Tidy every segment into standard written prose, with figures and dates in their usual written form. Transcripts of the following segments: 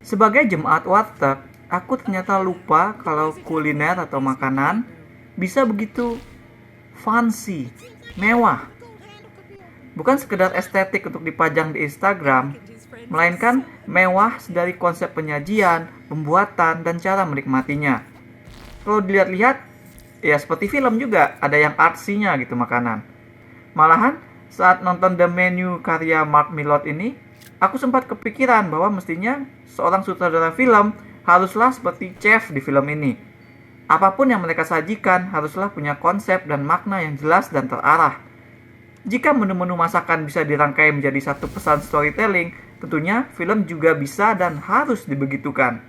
Sebagai jemaat warteg, aku ternyata lupa kalau kuliner atau makanan bisa begitu fancy, mewah. Bukan sekedar estetik untuk dipajang di Instagram, melainkan mewah dari konsep penyajian, pembuatan, dan cara menikmatinya. Kalau dilihat-lihat, ya seperti film juga, ada yang artsy-nya gitu makanan. Malahan, saat nonton The Menu karya Mark Millard ini, aku sempat kepikiran bahwa mestinya seorang sutradara film haruslah seperti chef di film ini. Apapun yang mereka sajikan haruslah punya konsep dan makna yang jelas dan terarah. Jika menu-menu masakan bisa dirangkai menjadi satu pesan storytelling, tentunya film juga bisa dan harus dibegitukan.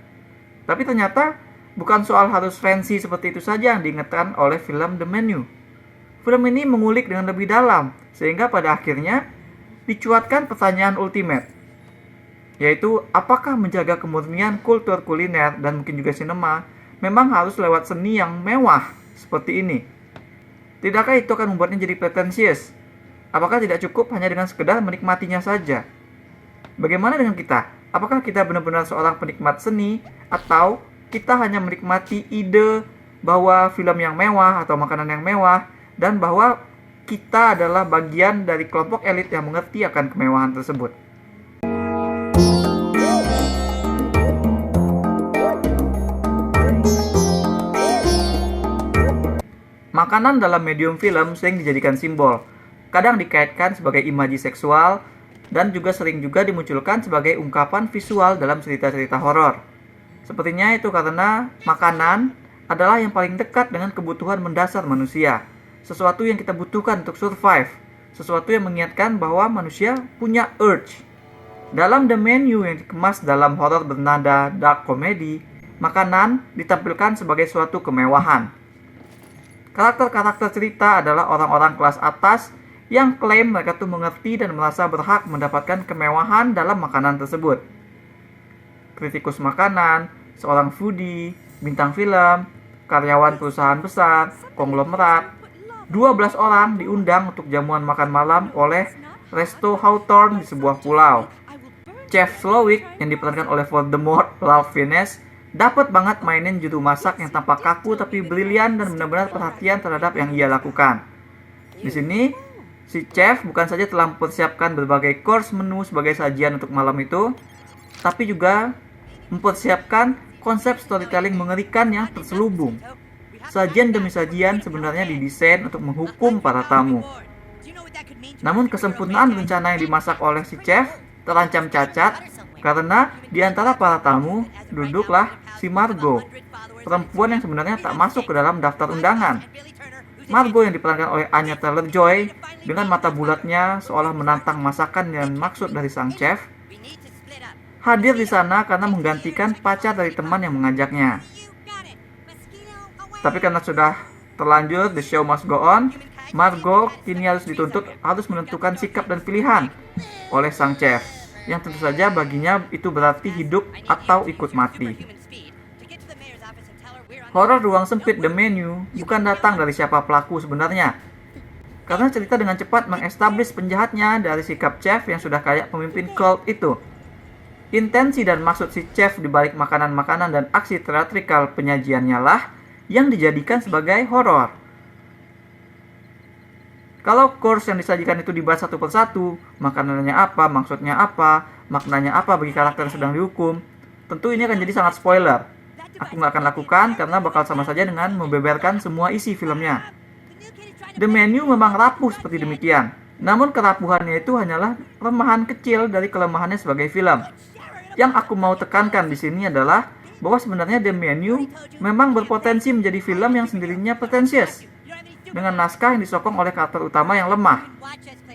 Tapi ternyata bukan soal harus fancy seperti itu saja yang diingatkan oleh film The Menu. Film ini mengulik dengan lebih dalam, sehingga pada akhirnya dicuatkan pertanyaan ultimate, yaitu apakah menjaga kemurnian kultur kuliner dan mungkin juga sinema memang harus lewat seni yang mewah seperti ini? Tidakkah itu akan membuatnya jadi pretensius? Apakah tidak cukup hanya dengan sekedar menikmatinya saja? Bagaimana dengan kita? Apakah kita benar-benar seorang penikmat seni atau kita hanya menikmati ide bahwa film yang mewah atau makanan yang mewah dan bahwa kita adalah bagian dari kelompok elit yang mengerti akan kemewahan tersebut? Makanan dalam medium film sering dijadikan simbol, kadang dikaitkan sebagai imaji seksual, dan juga sering juga dimunculkan sebagai ungkapan visual dalam cerita-cerita horor. Sepertinya itu karena makanan adalah yang paling dekat dengan kebutuhan mendasar manusia, sesuatu yang kita butuhkan untuk survive, sesuatu yang mengingatkan bahwa manusia punya urge. Dalam The Menu yang dikemas dalam horor bernada dark comedy, makanan ditampilkan sebagai suatu kemewahan. Karakter-karakter cerita adalah orang-orang kelas atas yang klaim mereka tuh mengerti dan merasa berhak mendapatkan kemewahan dalam makanan tersebut. Kritikus makanan, seorang foodie, bintang film, karyawan perusahaan besar, konglomerat, 12 orang diundang untuk jamuan makan malam oleh Resto Hawthorne di sebuah pulau. Chef Slowik yang diperankan oleh Voldemort Ralph Fiennes dapat banget mainin juru masak yang tampak kaku tapi brilian dan benar-benar perhatian terhadap yang ia lakukan. Di sini, si chef bukan saja telah mempersiapkan berbagai course menu sebagai sajian untuk malam itu, tapi juga mempersiapkan konsep storytelling mengerikan yang terselubung. Sajian demi sajian sebenarnya didesain untuk menghukum para tamu. Namun kesempurnaan rencana yang dimasak oleh si chef terancam cacat karena di antara para tamu duduklah si Margot, perempuan yang sebenarnya tak masuk ke dalam daftar undangan. Margot yang diperankan oleh Anya Taylor-Joy dengan mata bulatnya seolah menantang masakan dan maksud dari sang chef, hadir di sana karena menggantikan pacar dari teman yang mengajaknya. Tapi karena sudah terlanjur the show must go on, Margot kini harus dituntut harus menentukan sikap dan pilihan oleh sang chef, yang tentu saja baginya itu berarti hidup atau ikut mati. Horor ruang sempit The Menu bukan datang dari siapa pelaku sebenarnya, karena cerita dengan cepat mengestablish penjahatnya dari sikap chef yang sudah kayak pemimpin cult itu. Intensi dan maksud si chef di balik makanan-makanan dan aksi teatrikal penyajiannya lah yang dijadikan sebagai horor. Kalau course yang disajikan itu dibahas satu persatu, makanannya apa, maksudnya apa, maknanya apa bagi karakter yang sedang dihukum, tentu ini akan jadi sangat spoiler. Aku nggak akan lakukan karena bakal sama saja dengan membeberkan semua isi filmnya. The Menu memang rapuh seperti demikian, namun kerapuhannya itu hanyalah remahan kecil dari kelemahannya sebagai film. Yang aku mau tekankan di sini adalah bahwa sebenarnya The Menu memang berpotensi menjadi film yang sendirinya pretensius, dengan naskah yang disokong oleh karakter utama yang lemah.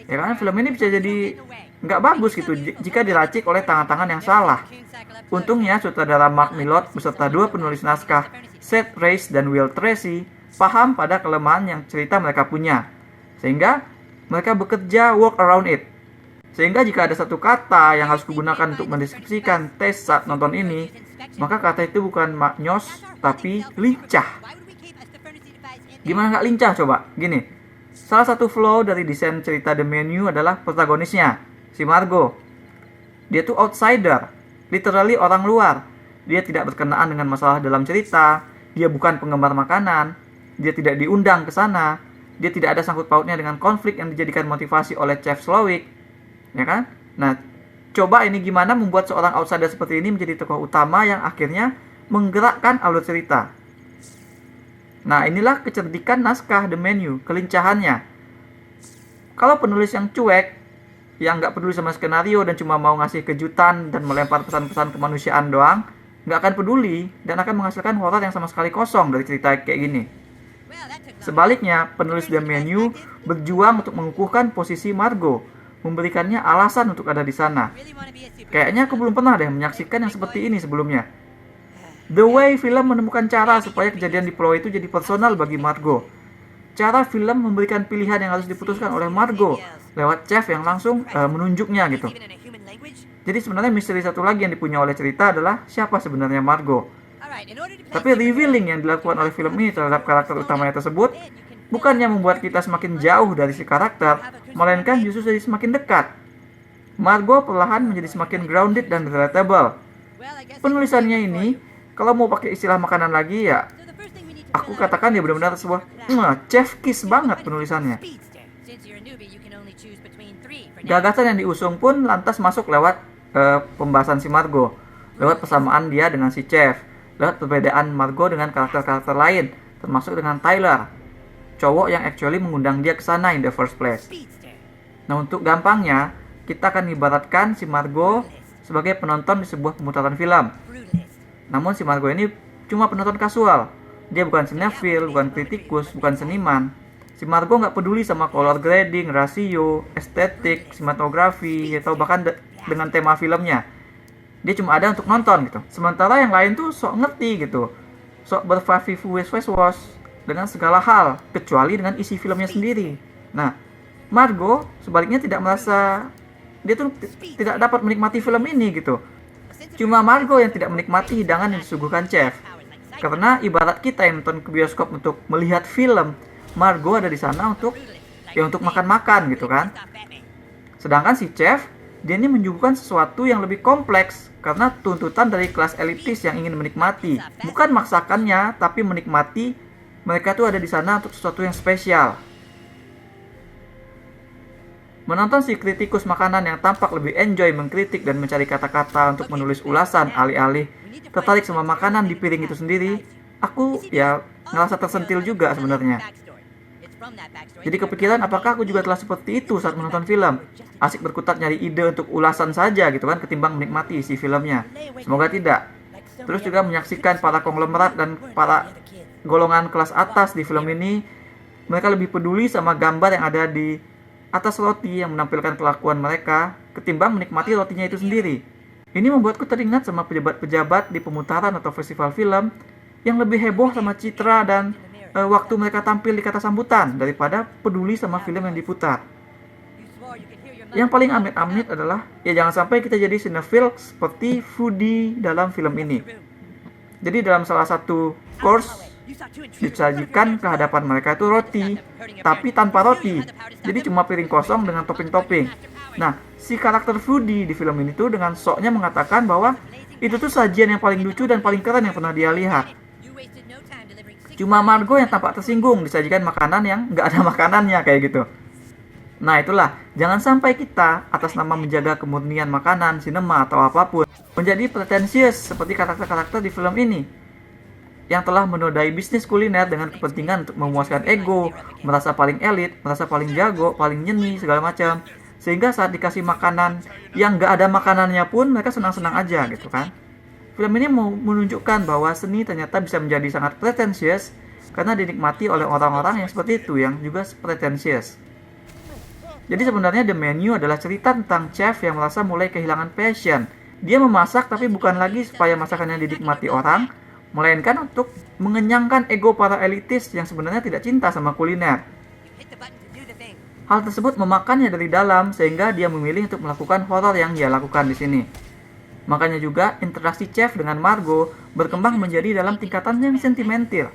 Ya kan, film ini bisa jadi nggak bagus gitu jika diracik oleh tangan-tangan yang salah. Untungnya sutradara Mark Millard beserta dua penulis naskah, Seth Reiss dan Will Tracy, paham pada kelemahan yang cerita mereka punya, sehingga mereka bekerja work around it. Sehingga jika ada satu kata yang harus digunakan untuk mendeskripsikan tes saat nonton ini, maka kata itu bukan maknyos tapi lincah. Gimana nggak lincah coba? Gini, salah satu flow dari desain cerita The Menu adalah protagonisnya, si Margot. Dia tuh outsider, literally orang luar. Dia tidak berkenaan dengan masalah dalam cerita, dia bukan penggemar makanan, dia tidak diundang ke sana, dia tidak ada sangkut pautnya dengan konflik yang dijadikan motivasi oleh Chef Slowik, ya kan? Nah, coba ini gimana membuat seorang outsider seperti ini menjadi tokoh utama yang akhirnya menggerakkan alur cerita. Nah, inilah kecerdikan naskah The Menu, kelincahannya. Kalau penulis yang cuek, yang nggak peduli sama skenario dan cuma mau ngasih kejutan dan melempar pesan-pesan kemanusiaan doang, nggak akan peduli dan akan menghasilkan horor yang sama sekali kosong dari cerita kayak gini. Sebaliknya, penulis The Menu berjuang untuk mengukuhkan posisi Margot, memberikannya alasan untuk ada di sana. Kayaknya aku belum pernah deh menyaksikan yang seperti ini sebelumnya. The way film menemukan cara supaya kejadian di pulau itu jadi personal bagi Margot. Cara film memberikan pilihan yang harus diputuskan oleh Margot lewat Chef yang langsung menunjuknya gitu. Jadi sebenarnya misteri satu lagi yang dipunya oleh cerita adalah siapa sebenarnya Margot. Tapi revealing yang dilakukan oleh film ini terhadap karakter utamanya tersebut bukannya membuat kita semakin jauh dari si karakter, melainkan justru jadi semakin dekat. Margot perlahan menjadi semakin grounded dan relatable. Penulisannya ini, kalau mau pakai istilah makanan lagi ya, aku katakan dia benar-benar sebuah chef kiss banget penulisannya. Gagasan yang diusung pun lantas masuk lewat pembahasan si Margot, lewat persamaan dia dengan si Chef, lewat perbedaan Margot dengan karakter-karakter lain, termasuk dengan Tyler, cowok yang actually mengundang dia ke sana in the first place. Nah, untuk gampangnya, kita akan ibaratkan si Margot sebagai penonton di sebuah pemutaran film. Namun si Margot ini cuma penonton kasual. Dia bukan cinephile, bukan kritikus, bukan seniman. Si Margot nggak peduli sama color grading, rasio, estetik, sinematografi, atau bahkan dengan tema filmnya. Dia cuma ada untuk nonton gitu. Sementara yang lain tuh sok ngerti gitu, sok berfafifuwes-wes dengan segala hal, kecuali dengan isi filmnya sendiri. Nah, Margot sebaliknya tidak merasa, dia tuh tidak dapat menikmati film ini gitu. Cuma Margot yang tidak menikmati hidangan yang disuguhkan Chef. Karena ibarat kita yang nonton ke bioskop untuk melihat film, Margot ada di sana untuk makan-makan gitu kan. Sedangkan si Chef, dia ini menyuguhkan sesuatu yang lebih kompleks karena tuntutan dari kelas elitis yang ingin menikmati. Bukan maksakannya, tapi menikmati. Mereka tuh ada di sana untuk sesuatu yang spesial. Menonton si kritikus makanan yang tampak lebih enjoy mengkritik dan mencari kata-kata untuk menulis ulasan alih-alih tertarik sama makanan di piring itu sendiri, aku ya ngerasa tersentil juga sebenarnya. Jadi kepikiran apakah aku juga telah seperti itu saat menonton film, asik berkutat nyari ide untuk ulasan saja gitu kan, ketimbang menikmati isi filmnya. Semoga tidak. Terus juga menyaksikan para konglomerat dan para golongan kelas atas di film ini, mereka lebih peduli sama gambar yang ada di atas roti yang menampilkan kelakuan mereka ketimbang menikmati rotinya itu sendiri. Ini membuatku teringat sama pejabat-pejabat di pemutaran atau festival film yang lebih heboh sama citra dan waktu mereka tampil di kata sambutan daripada peduli sama film yang diputar. Yang paling amit-amit adalah ya jangan sampai kita jadi cinephile seperti foodie dalam film ini. Jadi dalam salah satu course disajikan ke hadapan mereka itu roti, tapi tanpa roti. Jadi cuma piring kosong dengan topping-topping. Nah, si karakter foodie di film ini tuh dengan soknya mengatakan bahwa itu tuh sajian yang paling lucu dan paling keren yang pernah dia lihat. Cuma Margot yang tampak tersinggung disajikan makanan yang nggak ada makanannya kayak gitu. Nah itulah, jangan sampai kita atas nama menjaga kemurnian makanan, sinema atau apapun menjadi pretensius seperti karakter-karakter di film ini yang telah menodai bisnis kuliner dengan kepentingan untuk memuaskan ego, merasa paling elit, merasa paling jago, paling nyeni, segala macam. Sehingga saat dikasih makanan yang nggak ada makanannya pun mereka senang-senang aja gitu kan. Film ini mau menunjukkan bahwa seni ternyata bisa menjadi sangat pretensius karena dinikmati oleh orang-orang yang seperti itu, yang juga pretensius. Jadi sebenarnya The Menu adalah cerita tentang chef yang merasa mulai kehilangan passion. Dia memasak tapi bukan lagi supaya masakannya dinikmati orang, melainkan untuk mengenyangkan ego para elitis yang sebenarnya tidak cinta sama kuliner. Hal tersebut memakannya dari dalam sehingga dia memilih untuk melakukan horor yang dia lakukan di sini. Makanya juga interaksi Chef dengan Margot berkembang menjadi dalam tingkatan yang sentimental.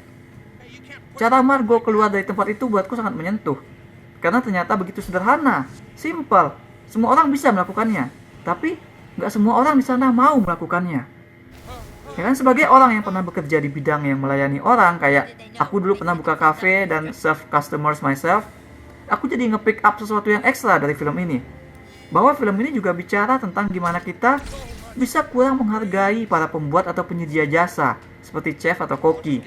Cara Margot keluar dari tempat itu buatku sangat menyentuh. Karena ternyata begitu sederhana, simple, semua orang bisa melakukannya. Tapi Nggak semua orang di sana mau melakukannya. Ya kan, sebagai orang yang pernah bekerja di bidang yang melayani orang, kayak aku dulu pernah buka cafe dan serve customers myself, aku jadi nge-pick up sesuatu yang ekstra dari film ini. Bahwa film ini juga bicara tentang gimana kita bisa kurang menghargai para pembuat atau penyedia jasa, seperti chef atau koki.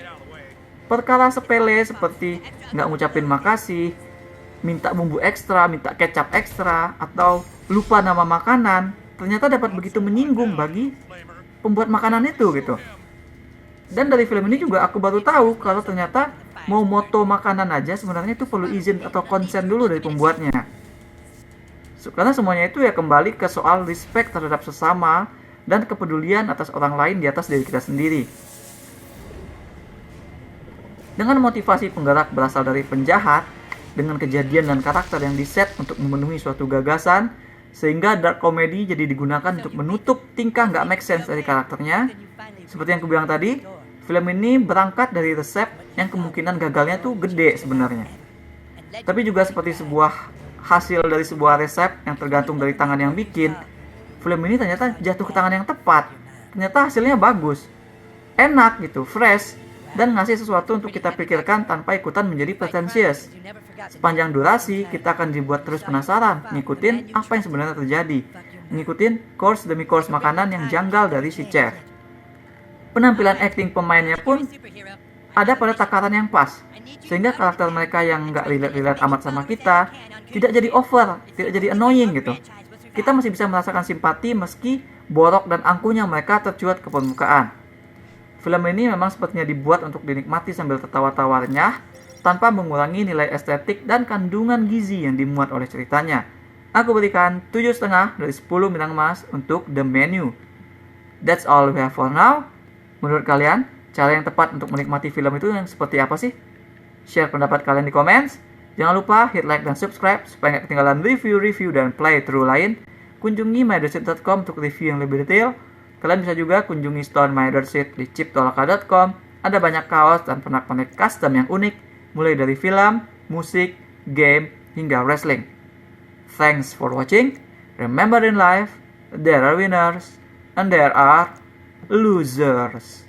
Perkara sepele seperti nggak ngucapin makasih, minta bumbu ekstra, minta kecap ekstra, atau lupa nama makanan, ternyata dapat begitu menyinggung bagi pembuat makanan itu gitu. Dan dari film ini juga aku baru tahu kalau ternyata mau moto makanan aja sebenarnya itu perlu izin atau konsen dulu dari pembuatnya. Karena semuanya itu ya kembali ke soal respect terhadap sesama dan kepedulian atas orang lain di atas diri kita sendiri. Dengan motivasi penggerak berasal dari penjahat, dengan kejadian dan karakter yang diset untuk memenuhi suatu gagasan, sehingga dark comedy jadi digunakan untuk menutup tingkah nggak make sense dari karakternya. Seperti yang aku bilang tadi, film ini berangkat dari resep yang kemungkinan gagalnya tuh gede sebenarnya. Tapi juga seperti sebuah hasil dari sebuah resep yang tergantung dari tangan yang bikin, film ini ternyata jatuh ke tangan yang tepat. Ternyata hasilnya bagus, enak gitu, fresh, dan ngasih sesuatu untuk kita pikirkan tanpa ikutan menjadi pretensius. Sepanjang durasi, kita akan dibuat terus penasaran, ngikutin apa yang sebenarnya terjadi, ngikutin course demi course makanan yang janggal dari si chef. Penampilan acting pemainnya pun ada pada takaran yang pas, sehingga karakter mereka yang nggak relate amat sama kita tidak jadi over, tidak jadi annoying gitu. Kita masih bisa merasakan simpati meski borok dan angkuhnya mereka tercuat ke permukaan. Film ini memang sepertinya dibuat untuk dinikmati sambil tertawa-tawa renyah, tanpa mengurangi nilai estetik dan kandungan gizi yang dimuat oleh ceritanya. Aku berikan 7,5 dari 10 bintang emas untuk The Menu. That's all we have for now. Menurut kalian, cara yang tepat untuk menikmati film itu yang seperti apa sih? Share pendapat kalian di komen. Jangan lupa hit like dan subscribe supaya nggak ketinggalan review-review dan playthrough lain. Kunjungi mydersit.com untuk review yang lebih detail. Kalian bisa juga kunjungi store mydersit di chiptolaka.com. Ada banyak kaos dan pernak-pernik custom yang unik, mulai dari film, musik, game, hingga wrestling. Thanks for watching. Remember in life, there are winners and there are losers.